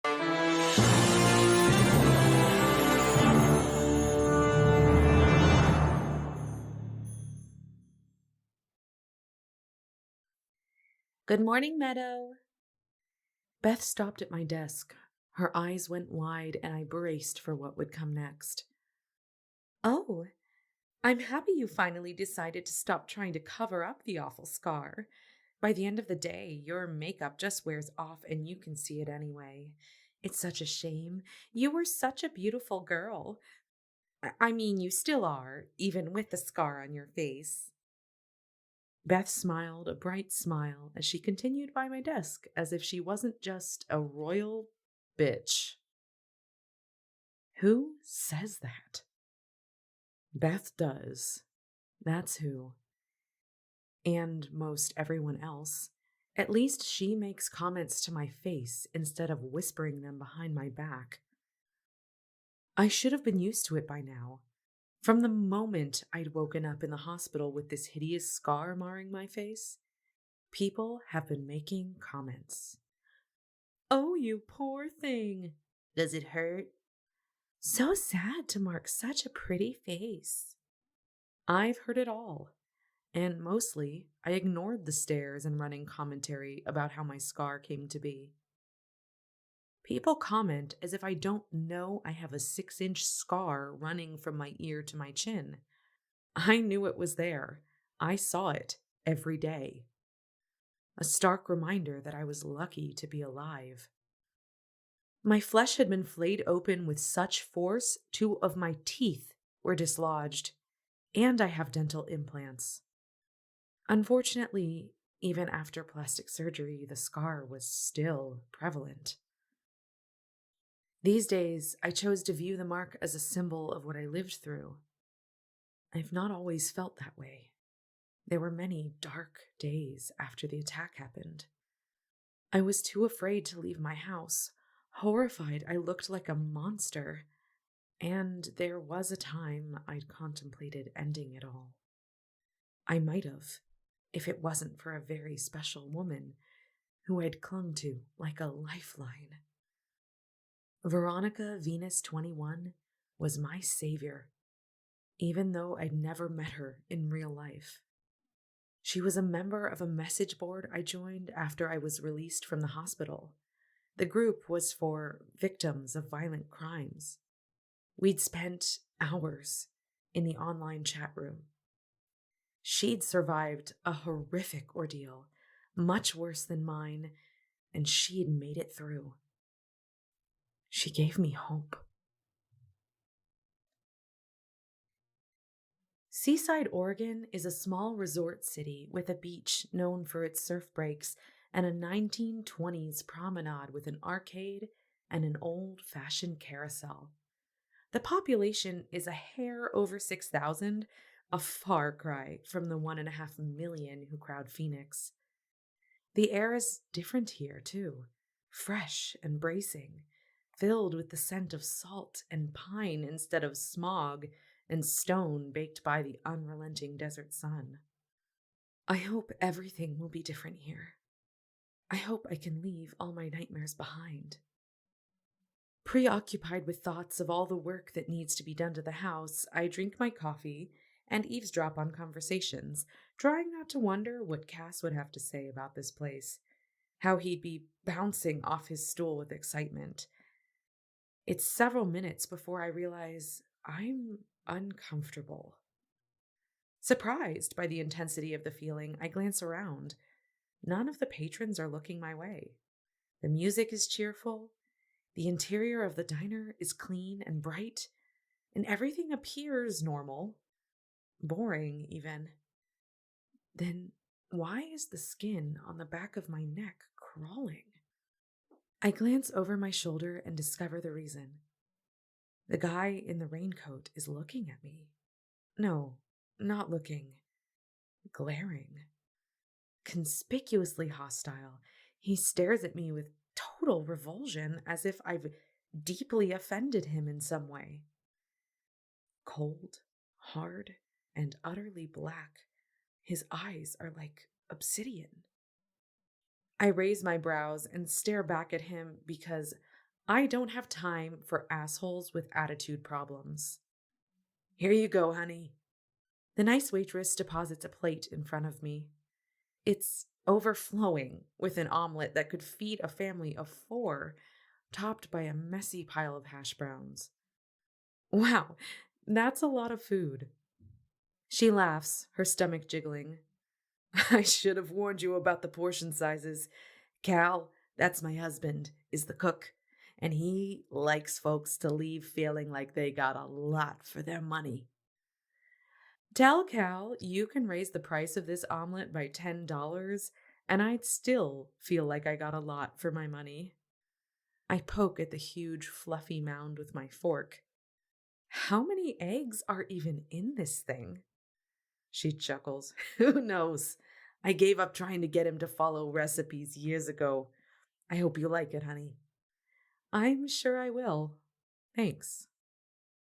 Good morning, Meadow. Beth stopped at my desk. Her eyes went wide, and I braced for what would come next. Oh, I'm happy you finally decided to stop trying to cover up the awful scar. By the end of the day, your makeup just wears off and you can see it anyway. It's such a shame. You were such a beautiful girl. I mean, you still are, even with the scar on your face. Beth smiled a bright smile as she continued by my desk as if she wasn't just a royal bitch. Who says that? Beth does. That's who. And most everyone else. At least she makes comments to my face instead of whispering them behind my back. I should have been used to it by now. From the moment I'd woken up in the hospital with this hideous scar marring my face, people have been making comments. Oh, you poor thing. Does it hurt? So sad to mark such a pretty face. I've heard it all, and mostly I ignored the stares and running commentary about how my scar came to be. People comment as if I don't know I have a 6-inch scar running from my ear to my chin. I knew it was there. I saw it every day. A stark reminder that I was lucky to be alive. My flesh had been flayed open with such force, 2 of my teeth were dislodged, and I have dental implants. Unfortunately, even after plastic surgery, the scar was still prevalent. These days, I chose to view the mark as a symbol of what I lived through. I've not always felt that way. There were many dark days after the attack happened. I was too afraid to leave my house, horrified I looked like a monster, and there was a time I'd contemplated ending it all. I might have, if it wasn't for a very special woman who I'd clung to like a lifeline. Veronica Venus 21 was my savior, even though I'd never met her in real life. She was a member of a message board I joined after I was released from the hospital. The group was for victims of violent crimes. We'd spent hours in the online chat room. She'd survived a horrific ordeal, much worse than mine, and she'd made it through. She gave me hope. Seaside, Oregon is a small resort city with a beach known for its surf breaks and a 1920s promenade with an arcade and an old-fashioned carousel. The population is a hair over 6,000, a far cry from the 1.5 million who crowd Phoenix. The air is different here, too, fresh and bracing, filled with the scent of salt and pine instead of smog and stone baked by the unrelenting desert sun. I hope everything will be different here. I hope I can leave all my nightmares behind. Preoccupied with thoughts of all the work that needs to be done to the house, I drink my coffee and eavesdrop on conversations, trying not to wonder what Cass would have to say about this place, how he'd be bouncing off his stool with excitement. It's several minutes before I realize I'm uncomfortable. Surprised by the intensity of the feeling, I glance around. None of the patrons are looking my way. The music is cheerful. The interior of the diner is clean and bright, and everything appears normal, boring even. Then why is the skin on the back of my neck crawling? I glance over my shoulder and discover the reason. The guy in the raincoat is looking at me. No, not looking. Glaring. Conspicuously hostile. He stares at me with total revulsion as if I've deeply offended him in some way. Cold, hard, and utterly black, his eyes are like obsidian. I raise my brows and stare back at him because I don't have time for assholes with attitude problems. Here you go, honey. The nice waitress deposits a plate in front of me. It's overflowing with an omelet that could feed a family of four, topped by a messy pile of hash browns. Wow, that's a lot of food. She laughs, her stomach jiggling. I should have warned you about the portion sizes. Cal, that's my husband, is the cook, and he likes folks to leave feeling like they got a lot for their money. Tell Cal you can raise the price of this omelet by $10, and I'd still feel like I got a lot for my money. I poke at the huge, fluffy mound with my fork. How many eggs are even in this thing? She chuckles. Who knows? I gave up trying to get him to follow recipes years ago. I hope you like it, honey. I'm sure I will. Thanks.